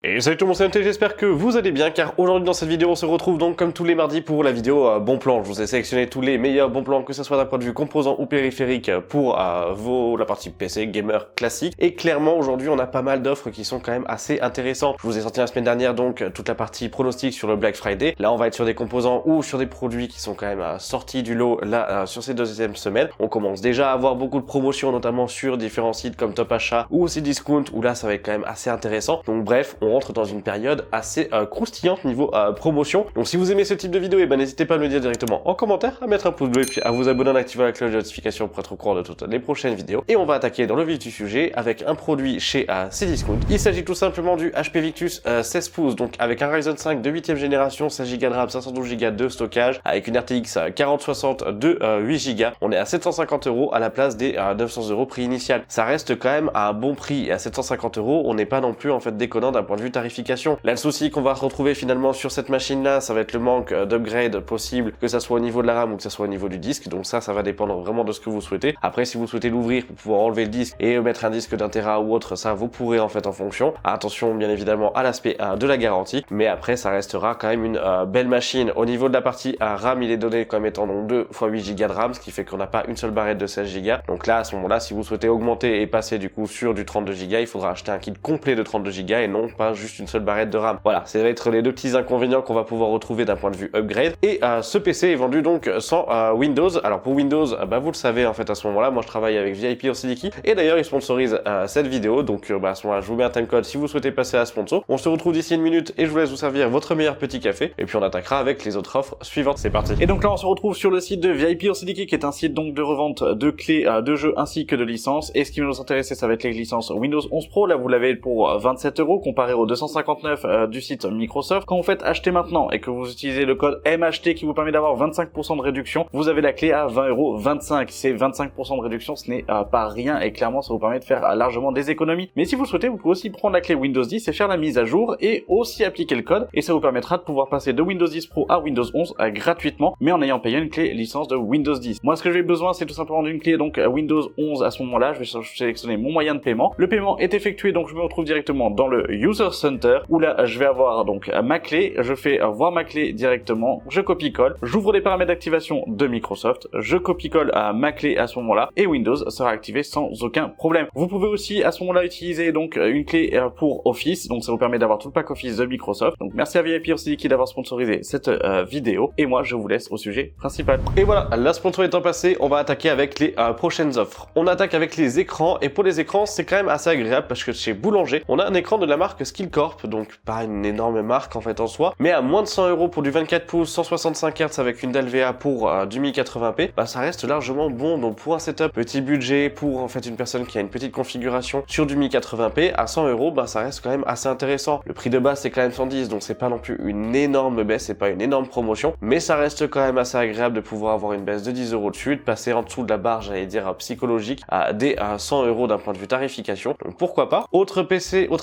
Et salut tout le monde, c'est MT, j'espère que vous allez bien, car aujourd'hui dans cette vidéo on se retrouve donc comme tous les mardis pour la vidéo bon plan. Je vous ai sélectionné tous les meilleurs bons plans, que ce soit d'un point de vue composant ou périphérique pour la partie PC, gamer classique. Et clairement aujourd'hui on a pas mal d'offres qui sont quand même assez intéressantes. Je vous ai sorti la semaine dernière donc toute la partie pronostic sur le Black Friday. Là on va être sur des composants ou sur des produits qui sont quand même sortis du lot là sur ces deuxièmes semaines. On commence déjà à avoir beaucoup de promotions, notamment sur différents sites comme Top Achat ou aussi Discount, où là ça va être quand même assez intéressant. Donc bref, on rentre dans une période assez croustillante niveau promotion. Donc si vous aimez ce type de vidéo, n'hésitez pas à me le dire directement en commentaire, à mettre un pouce bleu et puis à vous abonner en activant la cloche de notification pour être au courant de toutes les prochaines vidéos. Et on va attaquer dans le vif du sujet avec un produit chez Cdiscount. Il s'agit tout simplement du HP Victus 16 pouces, donc avec un Ryzen 5 de 8ème génération, 16 Go de RAM, 512 Go de stockage, avec une RTX 4060 de 8 Go. On est à 750 € à la place des 900 € prix initial. Ça reste quand même à un bon prix, et à 750 €, on n'est pas non plus en fait déconnant d'un point de vue tarification. Là, le souci qu'on va retrouver finalement sur cette machine-là, ça va être le manque d'upgrade possible, que ça soit au niveau de la RAM ou que ça soit au niveau du disque. Donc ça va dépendre vraiment de ce que vous souhaitez. Après, si vous souhaitez l'ouvrir pour pouvoir enlever le disque et mettre un disque d'1 Tera ou autre, ça vous pourrez en fait en fonction. Attention bien évidemment à l'aspect de la garantie, mais après ça restera quand même une belle machine. Au niveau de la partie RAM, il est donné comme étant donc 2 x 8 Go de RAM, ce qui fait qu'on n'a pas une seule barrette de 16 Go. Donc là, à ce moment-là, si vous souhaitez augmenter et passer du coup sur du 32 Go, il faudra acheter un kit complet de 32 Go et non pas juste une seule barrette de RAM. Voilà, ça va être les deux petits inconvénients qu'on va pouvoir retrouver d'un point de vue upgrade. Et ce PC est vendu donc sans Windows. Alors pour Windows, vous le savez en fait à ce moment-là, moi je travaille avec VIP Orsidiki et d'ailleurs ils sponsorisent cette vidéo. Donc à ce moment-là, je vous mets un timecode si vous souhaitez passer à sponsor. On se retrouve d'ici une minute et je vous laisse vous servir votre meilleur petit café. Et puis on attaquera avec les autres offres suivantes. C'est parti. Et donc là on se retrouve sur le site de VIP Orsidiki, qui est un site donc de revente de clés de jeux ainsi que de licences. Et ce qui va nous intéresser, ça va être les licences Windows 11 Pro. Là vous l'avez pour 27 € comparé aux 259 du site Microsoft. Quand vous faites acheter maintenant et que vous utilisez le code MHT qui vous permet d'avoir 25% de réduction, vous avez la clé à 20,25 €. C'est 25% de réduction, ce n'est pas rien et clairement ça vous permet de faire largement des économies. Mais si vous le souhaitez, vous pouvez aussi prendre la clé Windows 10 et faire la mise à jour et aussi appliquer le code, et ça vous permettra de pouvoir passer de Windows 10 Pro à Windows 11 gratuitement, mais en ayant payé une clé licence de Windows 10. Moi, ce que j'ai besoin, c'est tout simplement d'une clé donc Windows 11. À ce moment-là, je vais sélectionner mon moyen de paiement. Le paiement est effectué, donc je me retrouve directement dans le User Center, où là je vais avoir donc ma clé, je fais voir ma clé directement, je copie-colle, j'ouvre les paramètres d'activation de Microsoft, je copie-colle ma clé à ce moment-là et Windows sera activé sans aucun problème. Vous pouvez aussi à ce moment-là utiliser donc une clé pour Office, donc ça vous permet d'avoir tout le pack Office de Microsoft. Donc merci à VIP Orsidiki d'avoir sponsorisé cette vidéo et moi je vous laisse au sujet principal. Et voilà, la sponsor étant passée, on va attaquer avec les prochaines offres. On attaque avec les écrans, et pour les écrans c'est quand même assez agréable parce que chez Boulanger on a un écran de la marque Skillcorp, donc pas une énorme marque en fait en soi, mais à moins de 100 € pour du 24 pouces 165 Hz avec une dalle VA pour du 1080p, ça reste largement bon. Donc pour un setup petit budget, pour en fait une personne qui a une petite configuration sur du 1080p à 100 €, ça reste quand même assez intéressant. Le prix de base c'est quand même 110, donc c'est pas non plus une énorme baisse, c'est pas une énorme promotion, mais ça reste quand même assez agréable de pouvoir avoir une baisse de 10 € dessus, de passer en dessous de la barre, j'allais dire psychologique, à des 100 € d'un point de vue tarification. Donc pourquoi pas. Autre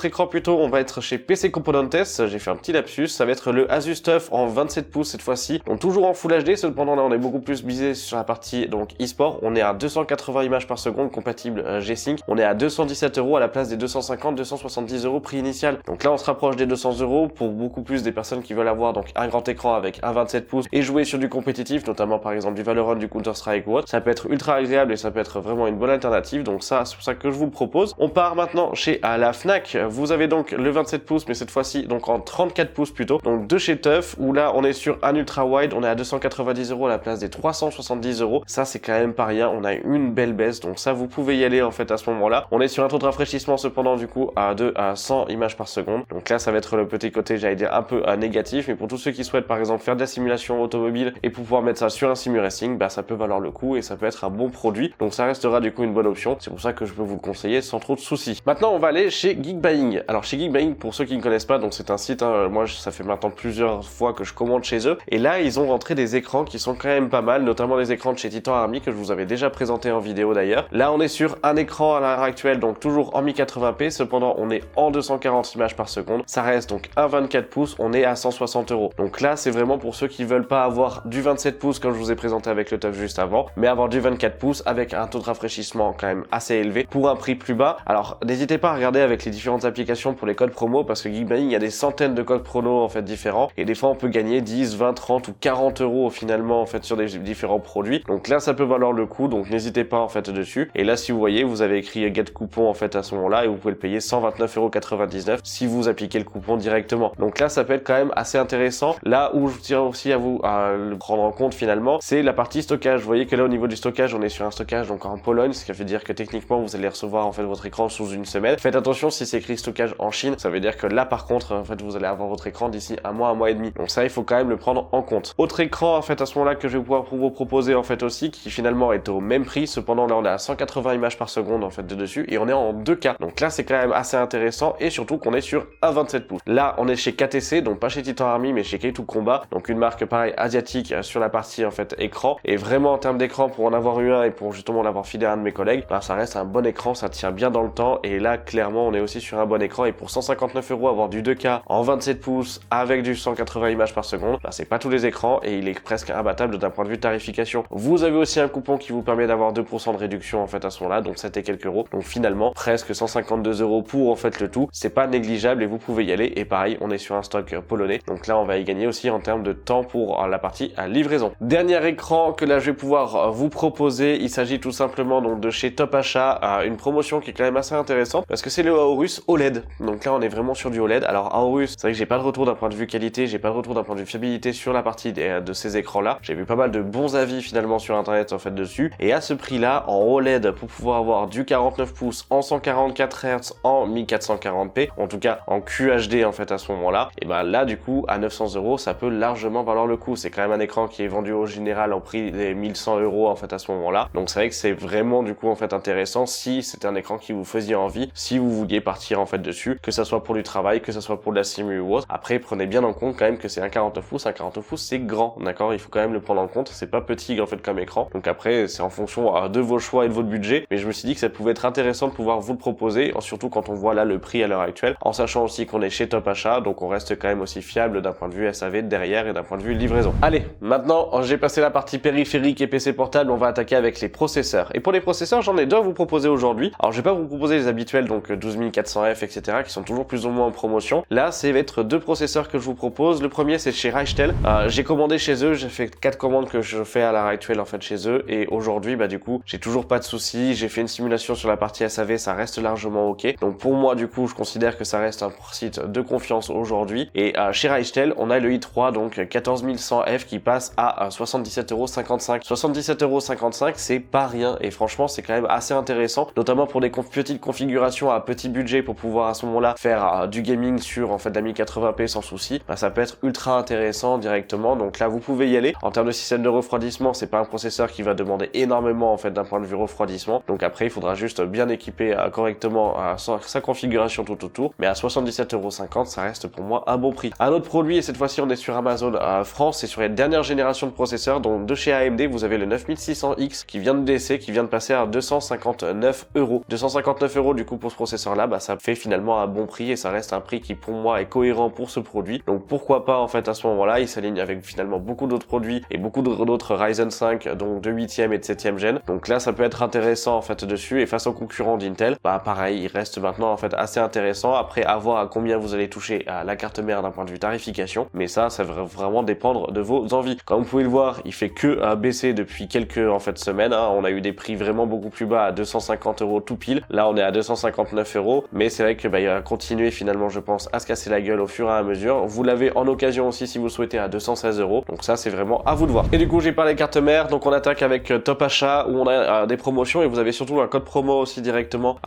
écran plutôt, on va être chez PC Componentes. J'ai fait un petit lapsus, ça va être le Asus TUF en 27 pouces cette fois-ci, donc toujours en Full HD. Cependant là on est beaucoup plus visé sur la partie donc e-sport. On est à 280 images par seconde compatible G-Sync, on est à 217 € à la place des 250-270 € prix initial. Donc là on se rapproche des 200 € pour beaucoup plus des personnes qui veulent avoir donc un grand écran avec un 27 pouces et jouer sur du compétitif, notamment par exemple du Valorant, du Counter-Strike ou autre. Ça peut être ultra agréable et ça peut être vraiment une bonne alternative, donc ça c'est pour ça que je vous le propose. On part maintenant chez la Fnac. Vous avez donc le 27 pouces mais cette fois-ci donc en 34 pouces plutôt, donc de chez TUF, où là on est sur un ultra wide, on est à 290 € à la place des 370 €. Ça c'est quand même pas rien, on a une belle baisse, donc ça vous pouvez y aller en fait à ce moment-là. On est sur un taux de rafraîchissement cependant du coup à 100 images par seconde, donc là ça va être le petit côté j'allais dire un peu négatif, mais pour tous ceux qui souhaitent par exemple faire de la simulation automobile et pouvoir mettre ça sur un simuracing, ça peut valoir le coup et ça peut être un bon produit, donc ça restera du coup une bonne option. C'est pour ça que je peux vous le conseiller sans trop de soucis. Maintenant on va aller chez Geekbuying. Alors chez Geekbuying, pour ceux qui ne connaissent pas, donc c'est un site, moi ça fait maintenant plusieurs fois que je commande chez eux, et là ils ont rentré des écrans qui sont quand même pas mal, notamment les écrans de chez Titan Army que je vous avais déjà présenté en vidéo d'ailleurs. Là on est sur un écran à l'heure actuelle, donc toujours en 1080p, cependant on est en 240 images par seconde, ça reste donc un 24 pouces, on est à 160 €. Donc là c'est vraiment pour ceux qui veulent pas avoir du 27 pouces comme je vous ai présenté avec le TUF juste avant, mais avoir du 24 pouces avec un taux de rafraîchissement quand même assez élevé pour un prix plus bas. Alors n'hésitez pas à regarder avec les différentes applications pour les codes codes promo parce que Geekbuying, il y a des centaines de codes promo en fait différents et des fois on peut gagner 10, 20, 30 ou 40 euros finalement en fait sur des différents produits. Donc là ça peut valoir le coup, donc n'hésitez pas en fait dessus. Et là si vous voyez, vous avez écrit get coupon en fait à ce moment-là et vous pouvez le payer 129,99 € si vous appliquez le coupon directement. Donc là ça peut être quand même assez intéressant. Là où je tiens aussi à vous à le prendre en compte finalement, c'est la partie stockage. Vous voyez que là au niveau du stockage, on est sur un stockage donc en Pologne, ce qui veut dire que techniquement vous allez recevoir en fait votre écran sous une semaine. Faites attention si c'est écrit stockage en Chine, ça veut dire que là par contre en fait vous allez avoir votre écran d'ici un mois et demi. Donc ça il faut quand même le prendre en compte. Autre écran en fait à ce moment-là que je vais pouvoir vous proposer en fait aussi, qui finalement est au même prix, cependant là on est à 180 images par seconde en fait de dessus et on est en 2K. Donc là c'est quand même assez intéressant et surtout qu'on est sur un 27 pouces. Là on est chez KTC, donc pas chez Titan Army mais chez K2 Combat, donc une marque pareil asiatique sur la partie en fait écran. Et vraiment en termes d'écran, pour en avoir eu un et pour justement l'avoir filé à un de mes collègues, bah, ça reste un bon écran, ça tient bien dans le temps et là clairement on est aussi sur un bon écran. Et pour 159 € avoir du 2K en 27 pouces avec du 180 images par seconde, bah, c'est pas tous les écrans et il est presque imbattable d'un point de vue tarification. Vous avez aussi un coupon qui vous permet d'avoir 2% de réduction en fait à ce moment-là, donc 7 et quelques euros. Donc finalement presque 152 € pour en fait le tout, c'est pas négligeable et vous pouvez y aller. Et pareil on est sur un stock polonais, donc là on va y gagner aussi en termes de temps pour la partie livraison. Dernier écran que là je vais pouvoir vous proposer, il s'agit tout simplement donc de chez Top Achat, une promotion qui est quand même assez intéressante parce que c'est le Aorus OLED. Donc là on est vraiment sur du OLED. Alors Aorus, c'est vrai que j'ai pas de retour d'un point de vue qualité, j'ai pas de retour d'un point de vue fiabilité sur la partie de ces écrans là. J'ai vu pas mal de bons avis finalement sur internet en fait dessus, et à ce prix là en OLED pour pouvoir avoir du 49 pouces en 144 Hz en 1440p, en tout cas en QHD en fait à ce moment là, et ben là du coup à 900 € ça peut largement valoir le coup. C'est quand même un écran qui est vendu au général en prix des 1100 € en fait à ce moment-là. Donc c'est vrai que c'est vraiment du coup en fait intéressant si c'était un écran qui vous faisait envie, si vous vouliez partir en fait dessus, que ça soit pour du travail, que ça soit pour de la simu ou autre. Après prenez bien en compte quand même que c'est un 49 pouces, un 49 pouces c'est grand, d'accord, il faut quand même le prendre en compte, c'est pas petit en fait comme écran. Donc après c'est en fonction de vos choix et de votre budget, mais je me suis dit que ça pouvait être intéressant de pouvoir vous le proposer, surtout quand on voit là le prix à l'heure actuelle, en sachant aussi qu'on est chez Top Achat, donc on reste quand même aussi fiable d'un point de vue SAV derrière et d'un point de vue livraison. Allez, maintenant j'ai passé la partie périphérique et PC portable, on va attaquer avec les processeurs. Et pour les processeurs, j'en ai deux à vous proposer aujourd'hui. Alors je vais pas vous proposer les habituels, donc 12400F, etc., qui sont toujours plus ou moins en promotion. Là, c'est va être deux processeurs que je vous propose. Le premier, c'est chez Reichtel. J'ai commandé chez eux, j'ai fait 4 commandes que je fais à l'heure actuelle en fait chez eux, et aujourd'hui, bah du coup, j'ai toujours pas de soucis. J'ai fait une simulation sur la partie SAV, ça reste largement ok. Donc pour moi, du coup, je considère que ça reste un site de confiance aujourd'hui. Et chez Reichtel, on a le i3, donc 14100F qui passe à 77,55 €. 77,55 €, c'est pas rien, et franchement, c'est quand même assez intéressant, notamment pour des petites configurations à petit budget pour pouvoir à ce moment-là faire du gaming sur en fait de la 1080p sans souci. Bah, ça peut être ultra intéressant directement. Donc là, vous pouvez y aller. En termes de système de refroidissement, c'est pas un processeur qui va demander énormément en fait d'un point de vue refroidissement. Donc après, il faudra juste bien équiper correctement sa configuration tout autour. Mais à 77,50 €, ça reste pour moi un bon prix. Un autre produit, et cette fois-ci, on est sur Amazon France, c'est sur les dernières générations de processeurs. Donc de chez AMD, vous avez le 9600X qui vient de décès, qui vient de passer à 259 €. 259 € du coup pour ce processeur-là, bah ça fait finalement un bon prix, et ça reste un prix qui pour moi est cohérent pour ce produit. Donc pourquoi pas en fait à ce moment-là, il s'aligne avec finalement beaucoup d'autres produits et beaucoup d'autres Ryzen 5, donc de 8e et de 7e gen. Donc là, ça peut être intéressant en fait dessus, et face aux concurrents d'Intel, bah pareil, il reste maintenant en fait assez intéressant. Après, à voir à combien vous allez toucher à la carte mère d'un point de vue tarification, mais ça va vraiment dépendre de vos envies. Comme vous pouvez le voir, il fait que baisser depuis quelques en fait semaines, hein. On a eu des prix vraiment beaucoup plus bas à 250 € tout pile. Là, on est à 259 €, mais c'est vrai que bah, il va continuer finalement, je pense, à se casser la gueule au fur et à mesure. Vous l'avez en occasion aussi si vous souhaitez à 216 €. Donc ça, c'est vraiment à vous de voir. Et du coup, j'ai parlé carte mère, donc on attaque avec Top Achat où on a des promotions, et vous avez surtout un code promo aussi directement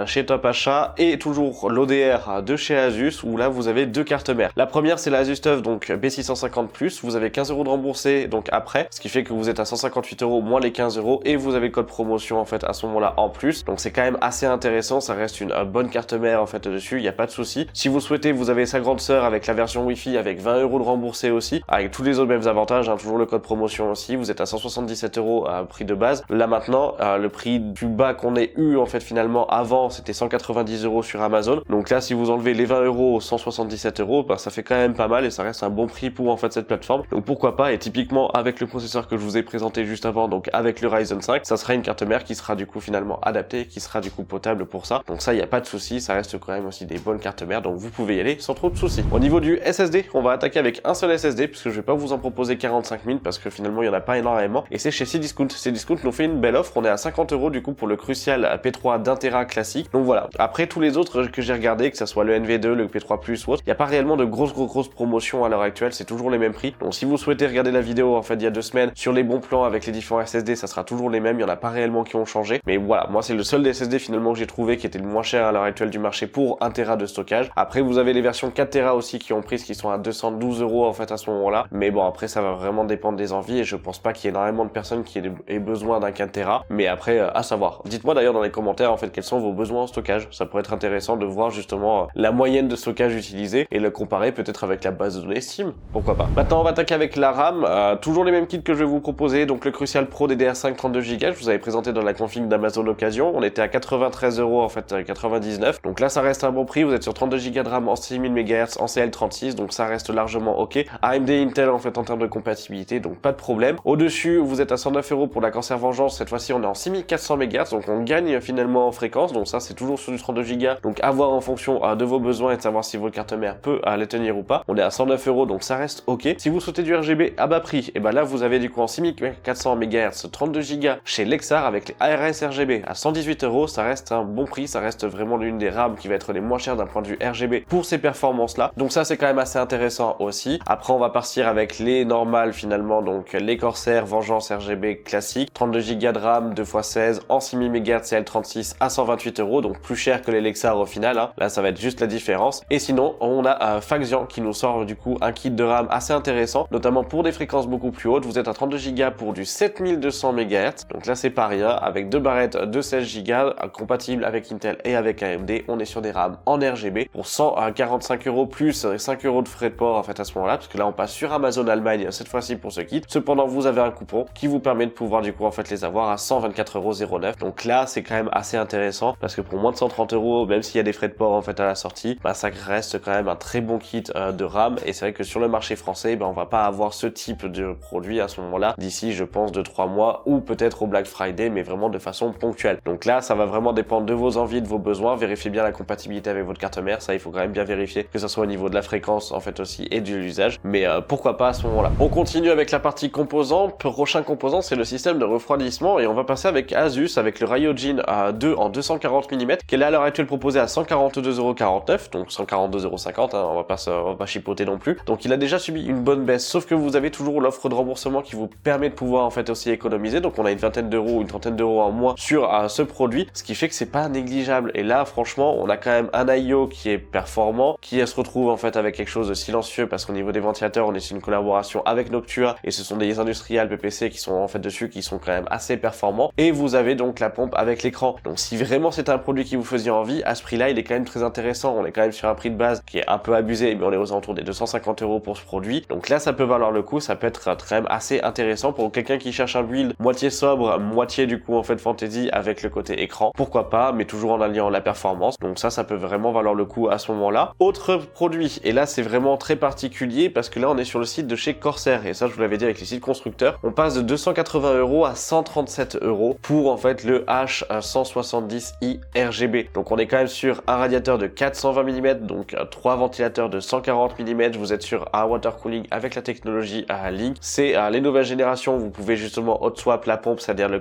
chez Top Achat, et toujours l'ODR de chez Asus où là vous avez deux cartes mères. La première, c'est la Asus TUF donc B650+, vous avez 15 € de remboursé donc après, ce qui fait que vous êtes à 158 € moins les 15 €, et vous avez le code promotion en fait à ce moment-là en plus. Donc c'est quand même assez intéressant, ça reste une bonne carte mère en fait dessus, il n'y a pas de souci. Si vous souhaitez, vous avez sa grande sœur avec la version Wi-Fi avec 20 € de remboursé aussi, avec tous les autres mêmes avantages, hein, toujours le code promotion aussi. Vous êtes à 177 € à prix de base. Là maintenant, le prix plus bas qu'on ait eu en fait finalement avant, c'était 190 € sur Amazon. Donc là, si vous enlevez les 20 €, 177 €, bah, ça fait quand même pas mal, et ça reste un bon prix pour en fait cette plateforme. Donc pourquoi pas, et typiquement avec le processeur que je vous ai présenté juste avant, donc avec le Ryzen 5, ça sera une carte mère qui sera du coup finalement adaptée, qui sera du coup potable pour ça. Donc ça, il n'y a pas de souci, ça reste quand même aussi des bonnes cartes mères, donc vous pouvez y aller sans trop de soucis. Au niveau du SSD, on va attaquer avec un seul SSD, puisque je vais pas vous en proposer 45 000, parce que finalement il y en a pas énormément, et c'est chez Cdiscount. Cdiscount nous fait une belle offre, on est à 50 € du coup pour le Crucial P3 d'1 Tera classique. Donc voilà. Après tous les autres que j'ai regardé, que ce soit le NV2, le P3 Plus ou autre, il n'y a pas réellement de grosses promotions à l'heure actuelle, c'est toujours les mêmes prix. Donc si vous souhaitez regarder la vidéo en fait il y a 2 semaines sur les bons plans avec les différents SSD, ça sera toujours les mêmes, il y en a pas réellement qui ont changé. Mais voilà, moi c'est le seul des SSD finalement que j'ai trouvé qui était le moins cher à l'heure actuelle du marché pour 1 Tera de stockage. Après vous avez les versions 4 Tera aussi qui ont pris, qui sont à 212 € en fait à ce moment-là. Mais bon, après ça va vraiment dépendre des envies et je pense pas qu'il y ait énormément de personnes qui aient besoin d'un 4 Tera. Mais après à savoir. Dites-moi d'ailleurs dans les commentaires en fait quels sont vos besoins en stockage. Ça pourrait être intéressant de voir justement la moyenne de stockage utilisée et le comparer peut-être avec la base de données Steam. Pourquoi pas. Maintenant on va attaquer avec la RAM. Toujours les mêmes kits que je vais vous proposer. Donc le Crucial Pro DDR5 32 Go. Je vous avais présenté dans la config d'Amazon Occasion. On était à 93 € en fait 99. Donc là ça reste un bon prix. Vous êtes sur 32 Go de RAM en 6000 MHz en CL36. Donc ça reste largement ok. AMD Intel en fait en termes de compatibilité. Donc pas de problème. Au-dessus vous êtes à 109 € pour la Corsair Vengeance. Cette fois-ci on est en 6400 MHz. Donc on gagne finalement en fréquence. Donc ça c'est toujours sur du 32 Go. Donc à voir en fonction de vos besoins et de savoir si votre carte mère peut les tenir ou pas. On est à 109 € donc ça reste ok. Si vous souhaitez du RGB à bas prix, et ben là vous avez du coup en 6400 MHz 32 Go chez Lexar avec les ARS RGB à 118 €. Ça reste un bon prix. Ça reste vraiment l'une des RAM qui va être les moins chères d'un point de vue RGB pour ces performances là. Donc ça c'est quand même assez intéressant aussi. Après on va partir avec les normales finalement, donc les Corsair Vengeance RGB classique, 32 Go de RAM 2x16 en 6000 MHz CL36 à 128 €, donc plus cher que les Lexar au final, hein. Là ça va être juste la différence. Et sinon on a Faxian qui nous sort du coup un kit de RAM assez intéressant, notamment pour des fréquences beaucoup plus hautes. Vous êtes à 32 Go pour du 7200 MHz, donc là c'est pas rien, avec deux barrettes de 16 Go compatibles avec Intel et avec AMD. On est sur des RAM en RGB pour 145 € plus 5 € de frais de port en fait à ce moment-là, parce que là on passe sur Amazon Allemagne cette fois-ci pour ce kit. Cependant vous avez un coupon qui vous permet de pouvoir du coup en fait les avoir à 124,09 €. Donc là c'est quand même assez intéressant, parce que pour moins de 130 €, même s'il y a des frais de port en fait à la sortie, bah ça reste quand même un très bon kit de RAM. Et c'est vrai que sur le marché français, on va pas avoir ce type de produit à ce moment-là d'ici je pense 2-3 mois, ou peut-être au Black Friday, mais vraiment de façon ponctuelle. Donc là ça va vraiment dépendre de vos envies, de vos besoins. Vérifiez bien la compatibilité avec votre carte mère, ça il faut quand même bien vérifier, que ce soit au niveau de la fréquence en fait aussi et de l'usage. Mais pourquoi pas à ce moment-là. On continue avec la partie composants. Prochain composant c'est le système de refroidissement, et on va passer avec Asus avec le Ryojin 2 en 240 mm qui est là à l'heure actuelle proposé à 142,49 €, donc 142,50 €, hein, on va pas chipoter non plus. Donc il a déjà subi une bonne baisse, sauf que vous avez toujours l'offre de remboursement qui vous permet de pouvoir en fait aussi économiser. Donc on a une vingtaine d'euros, une trentaine d'euros en moins sur ce produit, ce qui fait que c'est pas négligeable. Et là franchement on a quand même un IO qui est performant, qui se retrouve en fait avec quelque chose de silencieux, parce qu'au niveau des ventilateurs on est sur une collaboration avec Noctua, et ce sont des industriels PPC qui sont en fait dessus, qui sont quand même assez performants. Et vous avez donc la pompe avec l'écran. Donc si vraiment c'est un produit qui vous faisait envie, à ce prix là il est quand même très intéressant. On est quand même sur un prix de base qui est un peu abusé, mais on est aux alentours des 250 € pour ce produit. Donc là ça peut valoir le coup, ça peut être quand même assez intéressant pour quelqu'un qui cherche un build moitié sobre, moitié du coup en fait fantasy avec le côté écran. Pourquoi pas, mais toujours en alliant la performance. Donc ça peut vraiment valoir le coup à ce moment-là. Autre produit, et là c'est vraiment très particulier, parce que là on est sur le site de chez Corsair, et ça je vous l'avais dit avec les sites constructeurs, on passe de 280 € à 137 € pour en fait le H170i RGB. Donc on est quand même sur un radiateur de 420 mm, donc 3 ventilateurs de 140 mm. Vous êtes sur un water cooling avec la technologie Link. C'est les nouvelles générations. Vous pouvez justement hot swap la pompe, c'est-à-dire le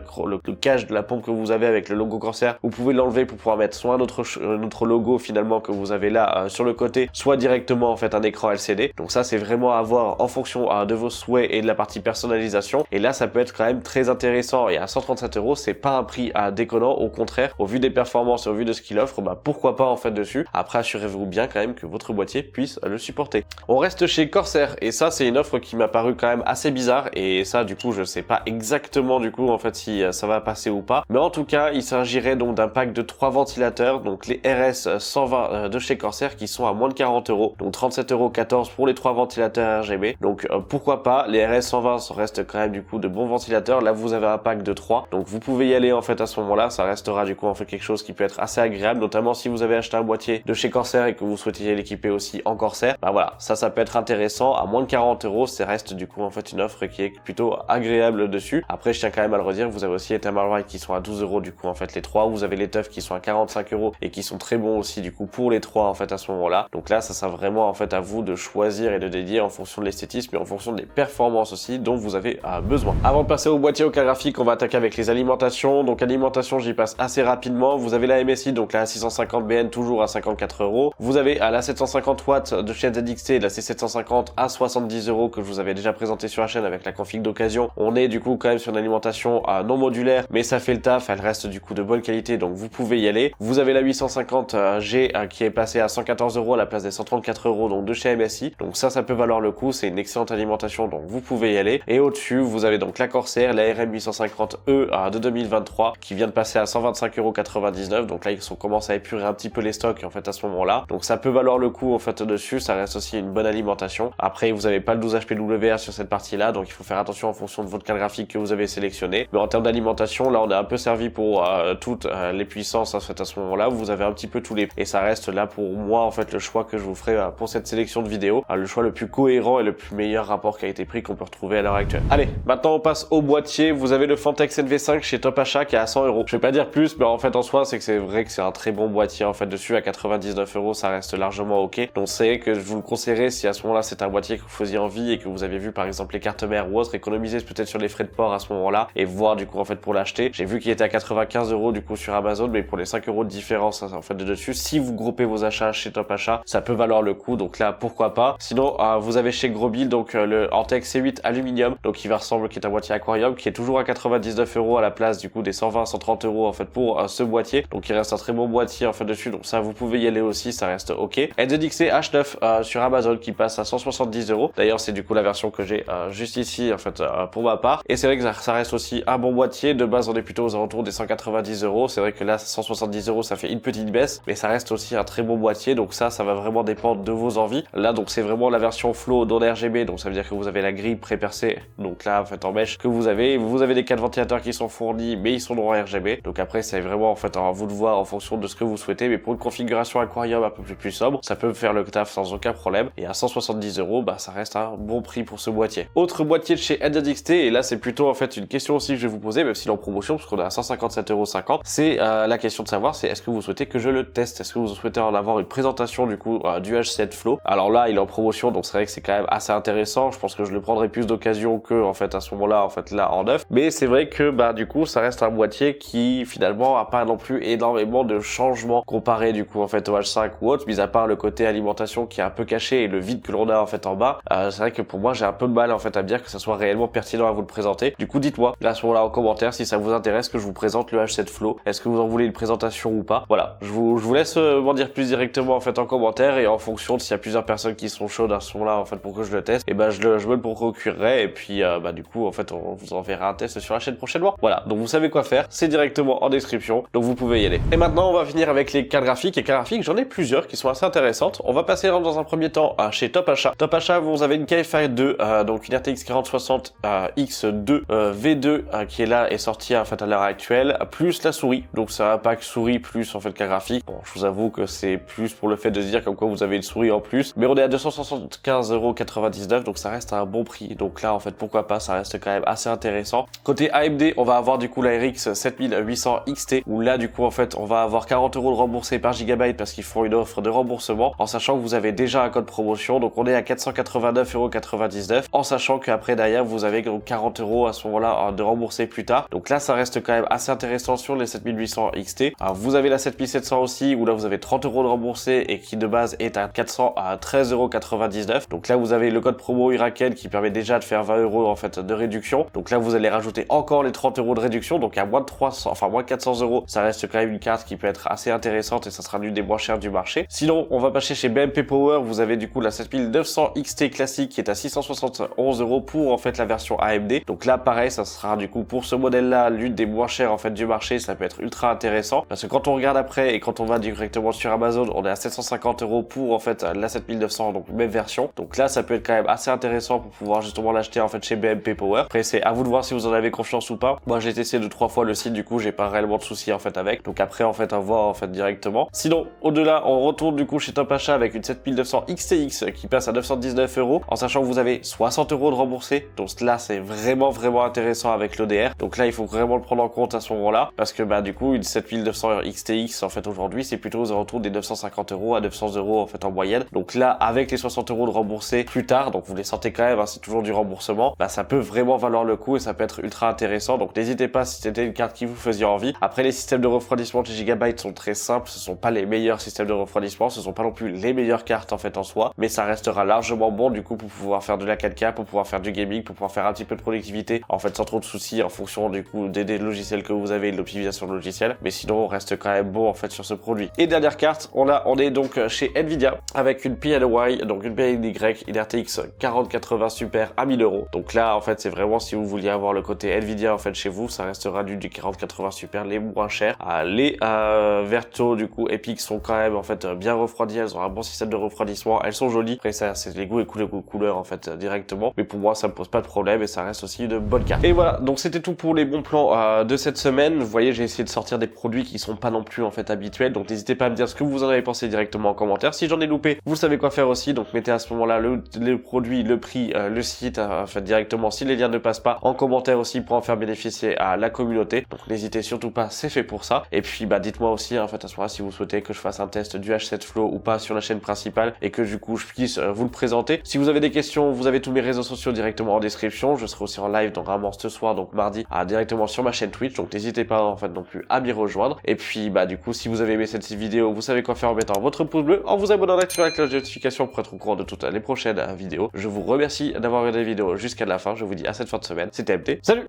cache de la pompe que vous avez avec le logo Corsair. Vous pouvez l'enlever pour pouvoir mettre soit un autre logo finalement que vous avez là sur le côté, soit directement en fait un écran LCD. Donc ça c'est vraiment à voir en fonction de vos souhaits et de la partie personnalisation. Et là ça peut être quand même très intéressant, et à 137 € c'est pas un prix déconnant, au contraire, au vu des performances et au vu de ce qu'il offre, pourquoi pas en fait dessus. Après assurez-vous bien quand même que votre boîtier puisse le supporter. On reste chez Corsair, et ça c'est une offre qui m'a paru quand même assez bizarre, et ça du coup je sais pas exactement du coup en fait si ça va passer ou pas, mais en tout cas il s'agirait donc d'un pack de 3 ventilateurs, donc les RS 120 de chez Corsair, qui sont à moins de 40 €, donc 37,14 € pour les 3 ventilateurs RGB. Donc pourquoi pas, les RS 120 restent quand même du coup de bons ventilateurs. Là vous avez un pack de 3, donc vous pouvez y aller en fait à ce moment là. Ça restera du coup en fait quelque chose qui peut être assez agréable, notamment si vous avez acheté un boîtier de chez Corsair et que vous souhaitiez l'équiper aussi en Corsair. Voilà, ça peut être intéressant. À moins de 40 €, ça reste du coup en fait une offre qui est plutôt agréable dessus. Après je tiens quand même à le redire, vous avez aussi les Thermalright qui sont à 12 € du coup en fait les 3, vous avez les Teuf qui sont à 45 € et qui sont très bons bon aussi du coup pour les trois en fait à ce moment-là. Donc là ça sera vraiment en fait à vous de choisir et de dédier en fonction de l'esthétisme et en fonction des performances aussi dont vous avez besoin. Avant de passer au boîtier au cas graphique, on va attaquer avec les alimentations. Donc alimentation, j'y passe assez rapidement. Vous avez la MSI, donc la 650 BN toujours à 54 €. Vous avez la 750 watts de chez ZXT et la C750 à 70 € que je vous avais déjà présenté sur la chaîne avec la config d'occasion. On est du coup quand même sur une alimentation non modulaire, mais ça fait le taf, elle reste du coup de bonne qualité, donc vous pouvez y aller. Vous avez la 850 G qui est passée à 114 € à la place des 134 € donc de chez MSI. Donc ça peut valoir le coup, c'est une excellente alimentation, donc vous pouvez y aller. Et au-dessus, vous avez donc la Corsair, la RM850E de 2023 qui vient de passer à 125,99 €. Donc là, ils commencent à épurer un petit peu les stocks en fait à ce moment-là. Donc ça peut valoir le coup en fait dessus, ça reste aussi une bonne alimentation. Après, vous n'avez pas le 12 HPWA sur cette partie-là, donc il faut faire attention en fonction de votre carte graphique que vous avez sélectionné. Mais en termes d'alimentation, là, on est un peu servi pour toutes les puissances en fait à ce moment-là. Vous avez un petit peu tous les... Et ça reste là pour moi en fait le choix que je vous ferai pour cette sélection de vidéos. Le choix le plus cohérent et le plus meilleur rapport qualité-prix qu'on peut retrouver à l'heure actuelle. Allez, maintenant on passe au boîtier. Vous avez le Fantex NV5 chez Top Achat qui est à 100 €. Je vais pas dire plus, mais en fait en soi, c'est vrai que c'est un très bon boîtier en fait dessus à 99 €, ça reste largement ok. Donc c'est que je vous le conseillerais si à ce moment-là c'est un boîtier que vous faisiez envie et que vous avez vu par exemple les cartes mères ou autres, économiser peut-être sur les frais de port à ce moment-là et voir du coup en fait pour l'acheter. J'ai vu qu'il était à 95 € du coup sur Amazon, mais pour les 5 € de différence en fait de dessus, si vous groupez vos achats chez Top Achat, ça peut valoir le coup. Donc là pourquoi pas. Sinon vous avez chez Grosbil donc le Antex C8 Aluminium, donc qui est un boîtier aquarium qui est toujours à 99 € à la place du coup des 120-130 € en fait pour ce boîtier. Donc il reste un très bon boîtier en fait dessus, donc ça vous pouvez y aller aussi, ça reste ok. ZXT H9 sur Amazon qui passe à 170 €. D'ailleurs c'est du coup la version que j'ai juste ici en fait pour ma part. Et c'est vrai que ça reste aussi un bon boîtier. De base on est plutôt aux alentours des 190 €. C'est vrai que là 170 € ça fait une petite baisse, mais ça reste aussi un très bon boîtier. Donc ça va vraiment dépendre de vos envies. Là donc c'est vraiment la version Flow dans RGB, donc ça veut dire que vous avez la grille pré-percée, donc là en fait en mèche que vous avez des cadres ventilateurs qui sont fournis, mais ils sont dans RGB. Donc après c'est vraiment en fait à vous de voir en fonction de ce que vous souhaitez, mais pour une configuration aquarium un peu plus sobre, ça peut faire le taf sans aucun problème. Et à 170 €, bah ça reste un bon prix pour ce boîtier. Autre boîtier de chez ZXT, et là c'est plutôt en fait une question aussi que je vais vous poser, même s'il est en promotion, parce qu'on est à 157,50 €, c'est la question de savoir, c'est est-ce que vous souhaitez que je le teste? Est-ce que vous souhaitez en avoir une présentation du coup du H7 Flow? Alors là il est en promotion, donc c'est vrai que c'est quand même assez intéressant. Je pense que je le prendrai plus d'occasion que en fait à ce moment-là en fait là en neuf. Mais c'est vrai que bah du coup ça reste un boîtier qui finalement a pas non plus énormément de changements comparé du coup en fait au H5 ou autre, mis à part le côté alimentation qui est un peu caché et le vide que l'on a en fait en bas. C'est vrai que pour moi j'ai un peu de mal en fait à me dire que ça soit réellement pertinent à vous le présenter. Du coup dites-moi là à ce moment-là en commentaire si ça vous intéresse que je vous présente le H7 Flow. Est-ce que vous en voulez une présentation ou pas? Voilà, je vous laisse m'en dire plus directement en fait en commentaire, et en fonction de s'il y a plusieurs personnes qui sont chaudes à ce moment-là en fait pour que je le teste, et ben je me le procurerai, et puis bah du coup en fait on vous enverra un test sur la chaîne prochainement. Voilà, donc vous savez quoi faire, c'est directement en description, donc vous pouvez y aller. Et maintenant on va finir avec les cartes graphiques, et cartes graphiques j'en ai plusieurs qui sont assez intéressantes. On va passer dans un premier temps chez Top Achat. Top Achat, vous avez une KFI 2, donc une RTX 4060 X2 V2 qui est là et sortie en fait à l'heure actuelle, plus la souris, donc c'est un pack souris plus en fait carte graphique. Bon, je vous avoue que c'est plus pour le fait de se dire comme quoi vous avez une souris en plus, mais on est à 275,99 €, donc ça reste un bon prix. Donc là en fait pourquoi pas, ça reste quand même assez intéressant. Côté AMD, on va avoir du coup la RX 7800 XT, où là du coup en fait on va avoir 40 € de remboursé par gigabyte parce qu'ils font une offre de remboursement, en sachant que vous avez déjà un code promotion, donc on est à 489,99 €, en sachant qu'après derrière vous avez donc 40 € à ce moment-là de rembourser plus tard. Donc là ça reste quand même assez intéressant sur les 7800 XT. Alors vous avez la 7700 aussi, où là vous avez 30 € de remboursé et qui de base est à 413,99 €. Donc là vous avez le code promo Iraken qui permet déjà de faire 20 € en fait de réduction. Donc là vous allez rajouter encore les 30 € de réduction, donc à moins de 300, enfin moins de 400 €, ça reste quand même une carte qui peut être assez intéressante et ça sera l'une des moins chères du marché. Sinon on va passer chez BMP Power, vous avez du coup la 7900 XT classique qui est à 671 € pour en fait la version AMD. Donc là pareil, ça sera du coup pour ce modèle là l'une des moins chères en fait du marché. Ça peut être ultra intéressant parce que quand on regarde après et quand on va directement sur Amazon, on est à 750 € pour en fait la 7900, donc même version. Donc là ça peut être quand même assez intéressant pour pouvoir justement l'acheter en fait chez BMP Power. Après c'est à vous de voir si vous en avez confiance ou pas. Moi j'ai testé 2-3 fois le site, du coup j'ai pas réellement de soucis en fait avec. Donc après en fait à voir en fait directement. Sinon au-delà on retourne du coup chez Top Achat avec une 7900 XTX qui passe à 919 €, en sachant que vous avez 60 € de remboursé. Donc là c'est vraiment intéressant avec l'ODR. Donc là il faut vraiment le prendre en compte à ce moment-là, parce que bah du coup une 7900 XTX en fait aujourd'hui lui c'est plutôt aux alentours des 950 € à 900 € en fait en moyenne. Donc là avec les 60 € de remboursés plus tard, donc vous les sentez quand même, hein, c'est toujours du remboursement, bah ça peut vraiment valoir le coup et ça peut être ultra intéressant. Donc n'hésitez pas si c'était une carte qui vous faisait envie. Après les systèmes de refroidissement de chez Gigabyte sont très simples, ce sont pas les meilleurs systèmes de refroidissement, ce sont pas non plus les meilleures cartes en fait en soi, mais ça restera largement bon du coup pour pouvoir faire de la 4K, pour pouvoir faire du gaming, pour pouvoir faire un petit peu de productivité en fait sans trop de soucis en fonction du coup des logiciels que vous avez et de l'optimisation de logiciel. Mais sinon on reste quand même bon en fait sur ce produit. Et dernière carte, on est donc chez Nvidia avec une PNY, donc une PNY, une RTX 4080 Super à 1000 €. Donc là en fait c'est vraiment si vous vouliez avoir le côté Nvidia en fait chez vous, ça restera du 4080 Super les moins chers. Les Verto du coup Epic sont quand même en fait bien refroidies, elles ont un bon système de refroidissement, elles sont jolies. Après ça c'est les goûts et couleurs en fait directement, mais pour moi ça me pose pas de problème et ça reste aussi une bonne carte. Et voilà, donc c'était tout pour les bons plans de cette semaine. Vous voyez, j'ai essayé de sortir des produits qui sont pas non plus en fait habituels, donc n'hésitez pas à me dire ce que vous en avez pensé directement en commentaire. Si j'en ai loupé, vous savez quoi faire aussi, donc mettez à ce moment-là le produit, le prix, le site en fait directement si les liens ne passent pas en commentaire aussi pour en faire bénéficier à la communauté. Donc n'hésitez surtout pas, c'est fait pour ça. Et puis bah dites-moi aussi en fait à ce moment-là si vous souhaitez que je fasse un test du H7 Flow ou pas sur la chaîne principale et que du coup je puisse vous le présenter. Si vous avez des questions, vous avez tous mes réseaux sociaux directement en description. Je serai aussi en live donc vraiment ce soir, donc mardi, directement sur ma chaîne Twitch. Donc n'hésitez pas en fait non plus à m'y rejoindre. Et puis bah du coup si vous avez aimé cette vidéo, vous savez quoi faire en mettant votre pouce bleu, en vous abonnant, en activant la cloche de notification pour être au courant de toutes les prochaines vidéos. Je vous remercie d'avoir regardé la vidéo jusqu'à la fin. Je vous dis à cette fin de semaine. C'était MT. Salut!